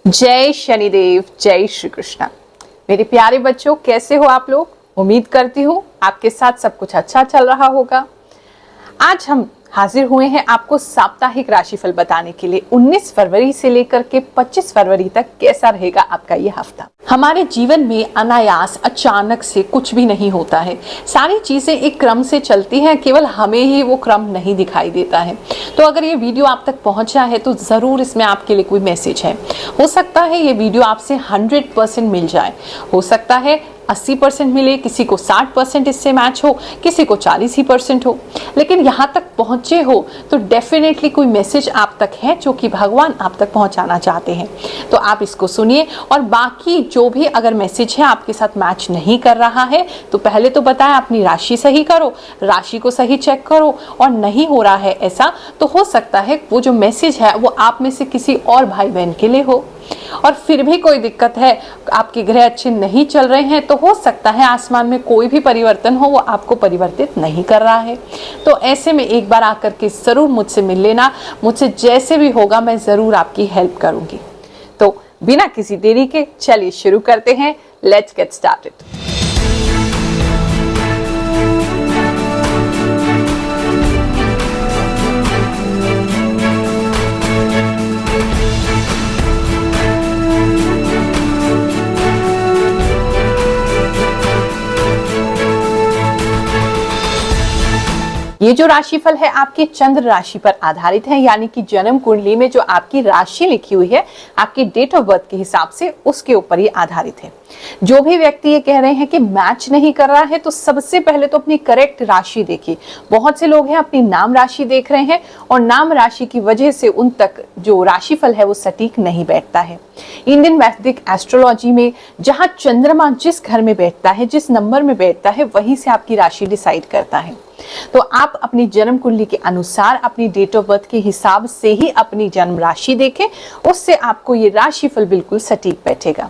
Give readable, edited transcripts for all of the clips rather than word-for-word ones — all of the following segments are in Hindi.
जय शनिदेव, जय श्री कृष्णा। मेरे प्यारे बच्चों, कैसे हो आप लोग? उम्मीद करती हूँ आपके साथ सब कुछ अच्छा चल रहा होगा। आज हम हाजिर हुए हैं आपको साप्ताहिक राशिफल बताने के लिए। 19 फरवरी से लेकर के 25 फरवरी तक कैसा रहेगा आपका ये हफ्ता। हमारे जीवन में अनायास अचानक से कुछ भी नहीं होता है। सारी चीजें एक क्रम से चलती हैं, केवल हमें ही वो क्रम नहीं दिखाई देता है। तो अगर ये वीडियो आप तक पहुंचा है तो जरूर इसमें आपके लिए कोई मैसेज है। हो सकता है ये वीडियो आपसे 100% मिल जाए, हो सकता है 80% मिले, किसी को 60% इससे मैच हो, किसी को 40% हो, लेकिन यहाँ तक पहुँचे हो तो डेफिनेटली कोई मैसेज आप तक है जो कि भगवान आप तक पहुँचाना चाहते हैं। तो आप इसको सुनिए, और बाकी जो भी अगर मैसेज है आपके साथ मैच नहीं कर रहा है तो पहले तो बताएं, अपनी राशि सही करो, राशि को सही चेक करो, और नहीं हो रहा है ऐसा तो हो सकता है वो जो मैसेज है वो आप में से किसी और भाई बहन के लिए हो। और फिर भी कोई दिक्कत है, आपके ग्रह अच्छे नहीं चल रहे हैं, तो हो सकता है आसमान में कोई भी परिवर्तन हो वो आपको परिवर्तित नहीं कर रहा है। तो ऐसे में एक बार आकर के जरूर मुझसे मिल लेना, मुझसे जैसे भी होगा मैं जरूर आपकी हेल्प करूंगी। तो बिना किसी देरी के चलिए शुरू करते हैं। Let's get started. ये जो राशिफल है आपकी चंद्र राशि पर आधारित है, यानी कि जन्म कुंडली में जो आपकी राशि लिखी हुई है आपकी डेट ऑफ बर्थ के हिसाब से उसके ऊपर ये आधारित है। जो भी व्यक्ति ये कह रहे हैं कि मैच नहीं कर रहा है तो सबसे पहले तो अपनी करेक्ट राशि देखिए। बहुत से लोग हैं अपनी नाम राशि देख रहे हैं और नाम राशि की वजह से उन तक जो राशिफल है वो सटीक नहीं बैठता है। इंडियन वैदिक एस्ट्रोलॉजी में जहां चंद्रमा जिस घर में बैठता है, जिस नंबर में बैठता है, वहीं से आपकी राशि डिसाइड करता है। तो आप अपनी जन्म कुंडली के अनुसार अपनी डेट ऑफ बर्थ के हिसाब से ही अपनी जन्म राशि देखें, उससे आपको ये राशिफल बिल्कुल सटीक बैठेगा।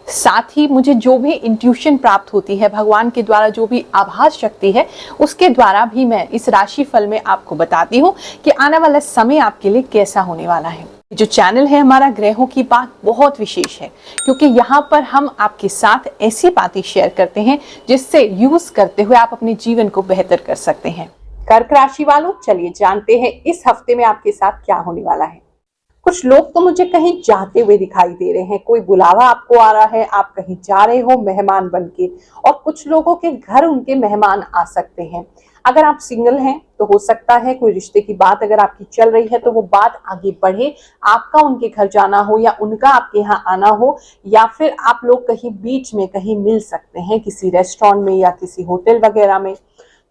साथ ही मुझे जो भी इंट्यूशन प्राप्त होती है, भगवान के द्वारा जो भी आभास शक्ति है, उसके द्वारा भी मैं इस राशिफल में आपको बताती हूँ कि आने वाला समय आपके लिए कैसा होने वाला है। जो चैनल है हमारा ग्रहों की बात बहुत विशेष है, क्योंकि यहाँ पर हम आपके साथ ऐसी बातें शेयर करते हैं जिससे यूज करते हुए आप अपने जीवन को बेहतर कर सकते हैं। कर्क राशि वालों, चलिए जानते हैं इस हफ्ते में आपके साथ क्या होने वाला है। कुछ लोग तो मुझे कहीं जाते हुए दिखाई दे रहे हैं, कोई बुलावा आपको आ रहा है, आप कहीं जा रहे हो मेहमान बनके, और कुछ लोगों के घर उनके मेहमान आ सकते हैं। अगर आप सिंगल हैं तो हो सकता है कोई रिश्ते की बात अगर आपकी चल रही है तो वो बात आगे बढ़े, आपका उनके घर जाना हो या उनका आपके यहाँ आना हो, या फिर आप लोग कहीं बीच में कहीं मिल सकते हैं, किसी रेस्टोरेंट में या किसी होटल वगैरह में।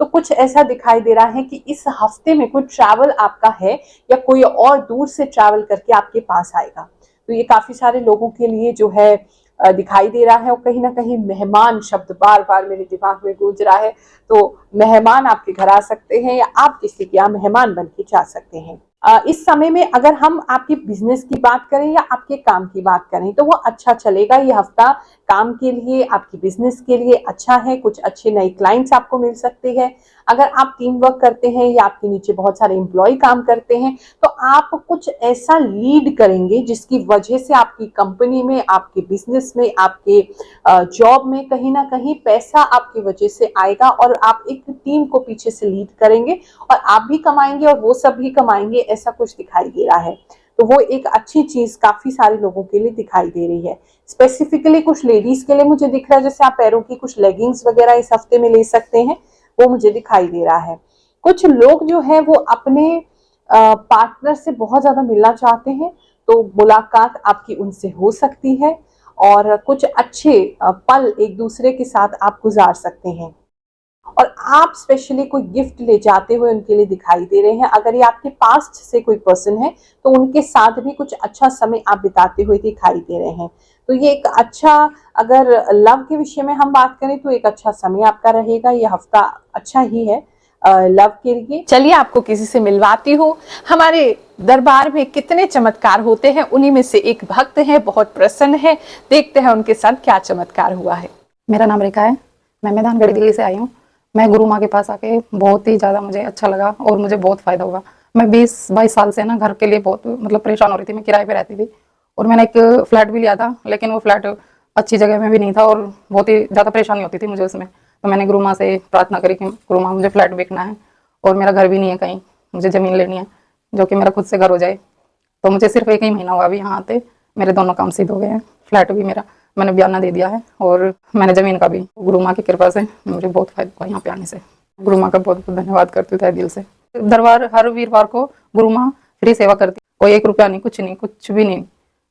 तो कुछ ऐसा दिखाई दे रहा है कि इस हफ्ते में कोई ट्रैवल आपका है या कोई और दूर से ट्रैवल करके आपके पास आएगा। तो ये काफी सारे लोगों के लिए जो है दिखाई दे रहा है, और कहीं ना कहीं मेहमान शब्द बार बार मेरे दिमाग में गूंज रहा है। तो मेहमान आपके घर आ सकते हैं या आप किसी के यहाँ मेहमान बन के जा सकते हैं। इस समय में अगर हम आपके बिजनेस की बात करें या आपके काम की बात करें तो वो अच्छा चलेगा। ये हफ्ता काम के लिए, आपकी बिजनेस के लिए अच्छा है। कुछ अच्छे नए क्लाइंट्स आपको मिल सकते हैं। अगर आप टीम वर्क करते हैं या आपके नीचे बहुत सारे एम्प्लॉय काम करते हैं तो आप कुछ ऐसा लीड करेंगे जिसकी वजह से आपकी कंपनी में, आपके बिजनेस में, आपके जॉब में कहीं ना कहीं पैसा आपकी वजह से आएगा, और आप एक टीम को पीछे से लीड करेंगे और आप भी कमाएंगे और वो सब भी कमाएंगे, ऐसा कुछ दिखाई दे रहा है। तो वो एक अच्छी चीज काफी सारे लोगों के लिए दिखाई दे रही है। स्पेसिफिकली कुछ लेडीज के लिए मुझे दिख रहा है जैसे आप पैरों की कुछ लेगिंग्स वगैरह इस हफ्ते में ले सकते हैं, वो मुझे दिखाई दे रहा है। कुछ लोग जो है वो अपने पार्टनर से बहुत ज्यादा मिलना चाहते हैं, तो मुलाकात आपकी उनसे हो सकती है और कुछ अच्छे पल एक दूसरे के साथ आप गुजार सकते हैं। और आप स्पेशली कोई गिफ्ट ले जाते हुए उनके लिए दिखाई दे रहे हैं। अगर ये आपके पास्ट से कोई पर्सन है तो उनके साथ भी कुछ अच्छा समय आप बिताते हुए दिखाई दे रहे हैं। तो ये एक अच्छा, अगर लव के विषय में हम बात करें तो एक अच्छा समय आपका रहेगा। ये हफ्ता अच्छा ही है लव के लिए। चलिए आपको किसी से मिलवाती हूँ। हमारे दरबार में कितने चमत्कार होते हैं, उन्हीं में से एक भक्त है, बहुत प्रसन्न है। देखते हैं उनके साथ क्या चमत्कार हुआ है। मेरा नाम रेखा है, मैं मैदानगढ़ दिल्ली से आई हूँ। मैं गुरु माँ के पास आके बहुत ही ज़्यादा मुझे अच्छा लगा और मुझे बहुत फ़ायदा हुआ। मैं 20-22 साल से ना घर के लिए बहुत परेशान हो रही थी। मैं किराए पे रहती थी और मैंने एक फ्लैट भी लिया था, लेकिन वो फ्लैट अच्छी जगह में भी नहीं था और बहुत ही ज़्यादा परेशानी होती थी मुझे उसमें। तो मैंने गुरु माँ से प्रार्थना करी कि गुरु माँ मुझे फ्लैट बेचना है और मेरा घर भी नहीं है कहीं, मुझे ज़मीन लेनी है जो कि मेरा खुद से घर हो जाए। तो मुझे सिर्फ 1 ही महीना हुआ अभी यहाँ आते, मेरे दोनों काम सिद्ध हो गए हैं। फ्लैट भी मेरा मैंने बयाना दे दिया है और मैंने ज़मीन का भी। गुरु माँ की कृपा से मुझे बहुत फायदा हुआ यहाँ पे आने से। गुरु माँ का बहुत बहुत धन्यवाद करती हूँ तहे दिल से। दरबार हर वीरवार को गुरु माँ फ्री सेवा करती, कोई 1 रुपया नहीं, कुछ भी नहीं,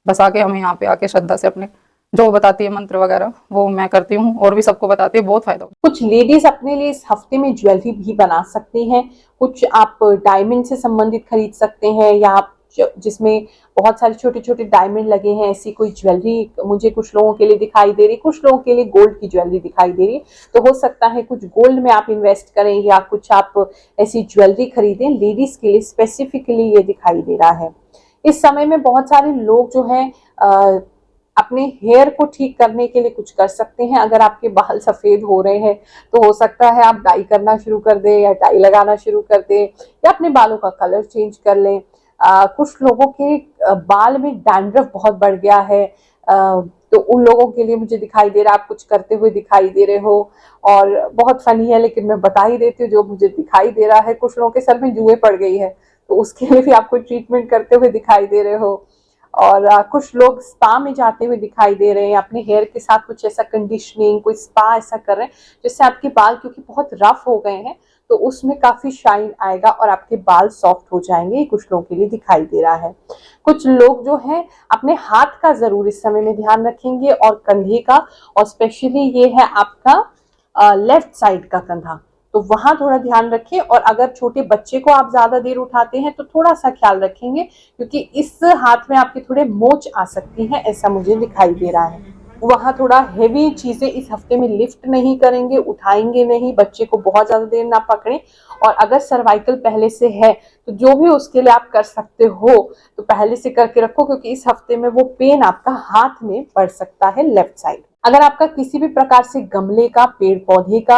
बस आके हमें यहाँ पे आके श्रद्धा से अपने जो बताती है मंत्र वगैरह वो मैं करती हूँ और भी सबको बताती है, बहुत फायदा। कुछ लेडीज अपने लिए इस हफ्ते में ज्वेलरी भी बना सकती हैं। कुछ आप डायमंड से संबंधित खरीद सकते हैं या आप जिसमें बहुत सारे छोटे छोटे डायमंड लगे हैं, ऐसी कोई ज्वेलरी मुझे कुछ लोगों के लिए दिखाई दे रही, कुछ लोगों के लिए गोल्ड की ज्वेलरी दिखाई दे रही। तो हो सकता है कुछ गोल्ड में आप इन्वेस्ट करें या कुछ आप ऐसी ज्वेलरी खरीदें। लेडीज के लिए स्पेसिफिकली ये दिखाई दे रहा है। इस समय में बहुत सारे लोग जो है अपने हेयर को ठीक करने के लिए कुछ कर सकते हैं। अगर आपके बाल सफेद हो रहे हैं तो हो सकता है आप डाई करना शुरू कर दें या डाई लगाना शुरू कर दें या अपने बालों का कलर चेंज कर लें। कुछ लोगों के बाल में डैंड्रफ बहुत बढ़ गया है, तो उन लोगों के लिए मुझे दिखाई दे रहा है आप कुछ करते हुए दिखाई दे रहे हो। और बहुत फनी है लेकिन मैं बता ही देती हूँ जो मुझे दिखाई दे रहा है। कुछ लोगों के सर में जुएं पड़ गई है तो उसके लिए भी आपको ट्रीटमेंट करते हुए दिखाई दे रहे हो। और कुछ लोग स्पा में जाते हुए दिखाई दे रहे हैं, अपने हेयर के साथ कुछ ऐसा कंडीशनिंग, कोई स्पा ऐसा कर रहे हैं जिससे आपके बाल क्योंकि बहुत रफ हो गए हैं तो उसमें काफी शाइन आएगा और आपके बाल सॉफ्ट हो जाएंगे। कुछ लोगों के लिए दिखाई दे रहा है। कुछ लोग जो है अपने हाथ का जरूर इस समय में ध्यान रखेंगे और कंधे का, और स्पेशली ये है आपका लेफ्ट साइड का कंधा, तो वहां थोड़ा ध्यान रखें। और अगर छोटे बच्चे को आप ज्यादा देर उठाते हैं तो थोड़ा सा ख्याल रखेंगे क्योंकि इस हाथ में आपके थोड़े मोच आ सकती है, ऐसा मुझे दिखाई दे रहा है। वहां थोड़ा हेवी चीजें इस हफ्ते में लिफ्ट नहीं करेंगे, उठाएंगे नहीं, बच्चे को बहुत ज्यादा देर ना पकड़ें। और अगर सर्वाइकल पहले से है तो जो भी उसके लिए आप कर सकते हो तो पहले से करके रखो क्योंकि इस हफ्ते में वो पेन आपका हाथ में पड़ सकता है लेफ्ट साइड। अगर आपका किसी भी प्रकार से गमले का, पेड़ पौधे का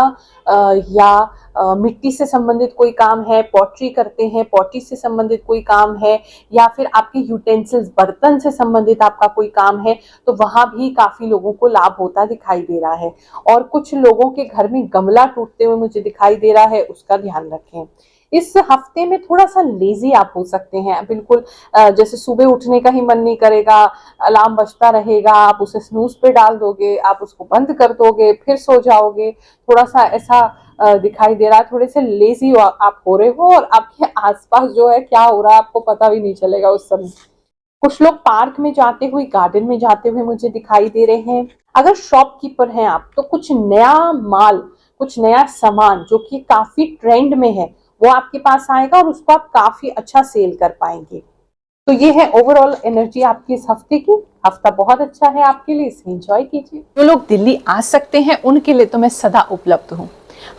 या मिट्टी से संबंधित कोई काम है, पॉटरी करते हैं, पॉटरी से संबंधित कोई काम है या फिर आपके यूटेंसिल्स, बर्तन से संबंधित आपका कोई काम है तो वहां भी काफी लोगों को लाभ होता दिखाई दे रहा है। और कुछ लोगों के घर में गमला टूटते हुए मुझे दिखाई दे रहा है, उसका ध्यान रखें। इस हफ्ते में थोड़ा सा लेजी आप हो सकते हैं, बिल्कुल जैसे सुबह उठने का ही मन नहीं करेगा, अलार्म बजता रहेगा, आप उसे स्नूज पे डाल दोगे, आप उसको बंद कर दोगे, फिर सो जाओगे। थोड़ा सा ऐसा दिखाई दे रहा है, थोड़े से लेजी आप हो रहे हो और आपके आसपास जो है क्या हो रहा है आपको पता भी नहीं चलेगा उस समय। कुछ लोग पार्क में जाते हुए, गार्डन में जाते हुए मुझे दिखाई दे रहे हैं। अगर शॉपकीपर हैं आप तो कुछ नया माल, कुछ नया सामान जो कि काफी ट्रेंड में है वो आपके पास आएगा और उसको आप काफी अच्छा सेल कर पाएंगे। तो ये है ओवरऑल एनर्जी आपकी इस हफ्ते की। हफ्ता बहुत अच्छा है आपके लिए, इसे एंजॉय कीजिए। जो लोग दिल्ली आ सकते हैं उनके लिए तो मैं सदा उपलब्ध हूँ।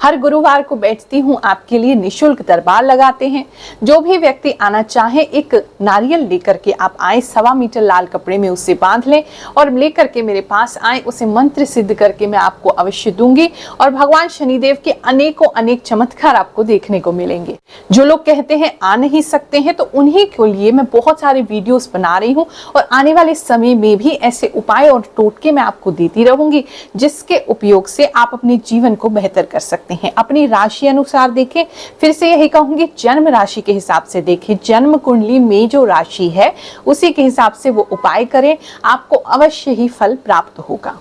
हर गुरुवार को बैठती हूँ आपके लिए, निशुल्क दरबार लगाते हैं। जो भी व्यक्ति आना चाहे एक नारियल लेकर के आप आए, 1.25 मीटर लाल कपड़े में उसे बांध लें और लेकर के मेरे पास आए, उसे मंत्र सिद्ध करके मैं आपको अवश्य दूंगी और भगवान शनिदेव के अनेकों अनेक चमत्कार आपको देखने को मिलेंगे। जो लोग कहते हैं आ नहीं सकते हैं तो उन्हीं के लिए मैं बहुत सारे वीडियोस बना रही हूँ और आने वाले समय में भी ऐसे उपाय और टोटके मैं आपको देती रहूंगी जिसके उपयोग से आप अपने जीवन को बेहतर कर सकते हैं। अपनी राशि अनुसार देखें, फिर से यही कहूंगी जन्म राशि के हिसाब से देखें, जन्म कुंडली में जो राशि है उसी के हिसाब से वो उपाय करें, आपको अवश्य ही फल प्राप्त होगा।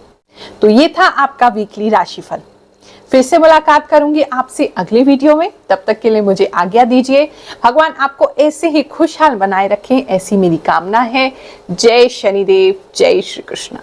तो ये था आपका वीकली राशिफल। फिर से मुलाकात करूंगी आपसे अगले वीडियो में, तब तक के लिए मुझे आज्ञा दीजिए। भगवान आपको ऐसे ही खुशहाल बनाए रखें, ऐसी मेरी कामना है। जय शनिदेव, जय श्री कृष्ण।